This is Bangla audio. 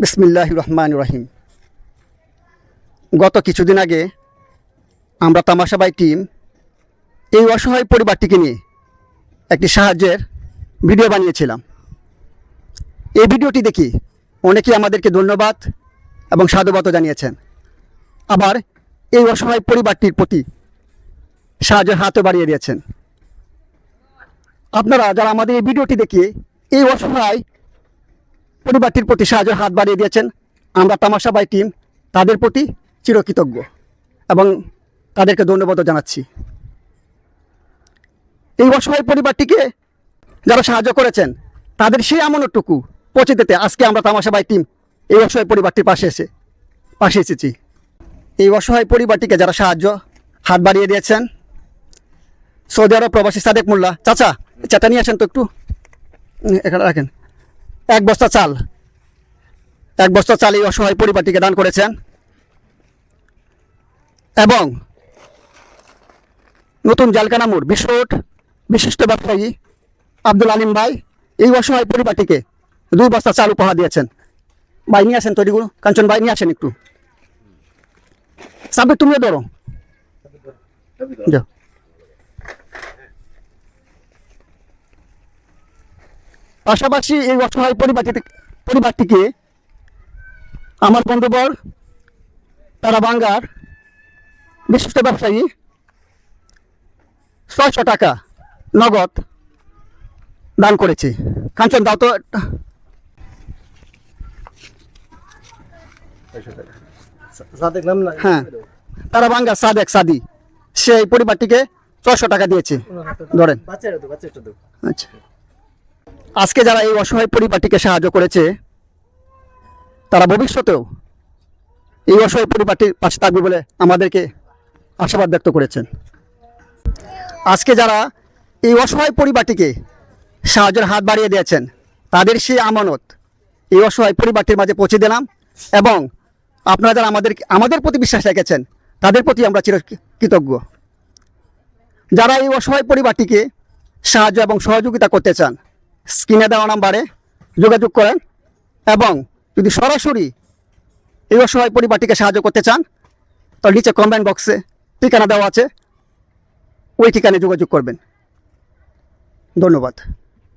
বিসমিল্লাহির রহমানির রহিম। গত কিছুদিন আগে আমরা তামাশা বাই টিম এই অসহায় পরিবারটিকে নিয়ে একটি সাহায্যের ভিডিও বানিয়েছিলাম। এই ভিডিওটি দেখি অনেকেই আমাদেরকে ধন্যবাদ এবং সাধুবাদ জানিয়েছেন। আবার এই অসহায় পরিবারটির প্রতি সাহায্যের হাতও বাড়িয়ে দিয়েছেন। আপনারা যারা আমাদের এই ভিডিওটি দেখে এই অসহায় পরিবারটির প্রতি সাহায্যের হাত বাড়িয়ে দিয়েছেন, আমরা তামাশা বাই টিম তাদের প্রতি চিরকৃতজ্ঞ এবং তাদেরকে ধন্যবাদ জানাচ্ছি। এই অসহায় পরিবারটিকে যারা সাহায্য করেছেন তাদের সেই আমানতটুকু পৌঁছে দিতে আজকে আমরা তামাশা বাই টিম এই অসহায় পরিবারটির পাশে এসেছি। এই অসহায় পরিবারটিকে যারা সাহায্য হাত বাড়িয়ে দিয়েছেন, সৌদি আরব প্রবাসী সাদেক মোল্লা চাচা, চাটা নিয়ে আসেন তো একটু, এখানে রাখেন। এক বস্তা চাল এই অসহায় পরিবারটিকে দান করেছেন। এবং নতুন জেলখানা মোড় বিশিষ্ট ব্যবসায়ী আব্দুল আলিম ভাই এই অসহায় পরিবারটিকে 2 বস্তা চাল উপহার দিয়েছেন। ভাই নিয়ে আসেন তৈরিগুলো, কাঞ্চন ভাই নিয়ে আসেন একটু, সাবির তুমিও ধরো, যাও। পাশাপাশি এই অসহায় পরিবারটিকে আমার বন্ধুবর তারা বাঙ্গার বিশিষ্ট ব্যবসায়ী 600 টাকা নগদ দান করেছে। কাঞ্চন দাও তো। হ্যাঁ, তারা বাঙ্গার সাদি সেই পরিবারটিকে 600 টাকা দিয়েছে। ধরেন। আচ্ছা, আজকে যারা এই অসহায় পরিবারটিকে সাহায্য করেছে তারা ভবিষ্যতেও এই অসহায় পরিবারটির পাশে থাকবে বলে আমাদেরকে আশাবাদ ব্যক্ত করেছেন। আজকে যারা এই অসহায় পরিবারটিকে সাহায্যের হাত বাড়িয়ে দিয়েছেন তাদের সেই আমানত এই অসহায় পরিবারটির মাঝে পৌঁছে দিলাম। এবং আপনারা যারা আমাদের প্রতি বিশ্বাস রেখেছেন তাদের প্রতি আমরা চিরকৃতজ্ঞ। যারা এই অসহায় পরিবারটিকে সাহায্য এবং সহযোগিতা করতে চান, স্ক্রিনে দেওয়া নাম্বারে যোগাযোগ করেন। এবং যদি সরাসরি এই অসহায় পরিবারটিকে সাহায্য করতে চান তাহলে নিচে কমেন্ট বক্সে ঠিকানা দেওয়া আছে, ওই ঠিকানায় যোগাযোগ করবেন। ধন্যবাদ।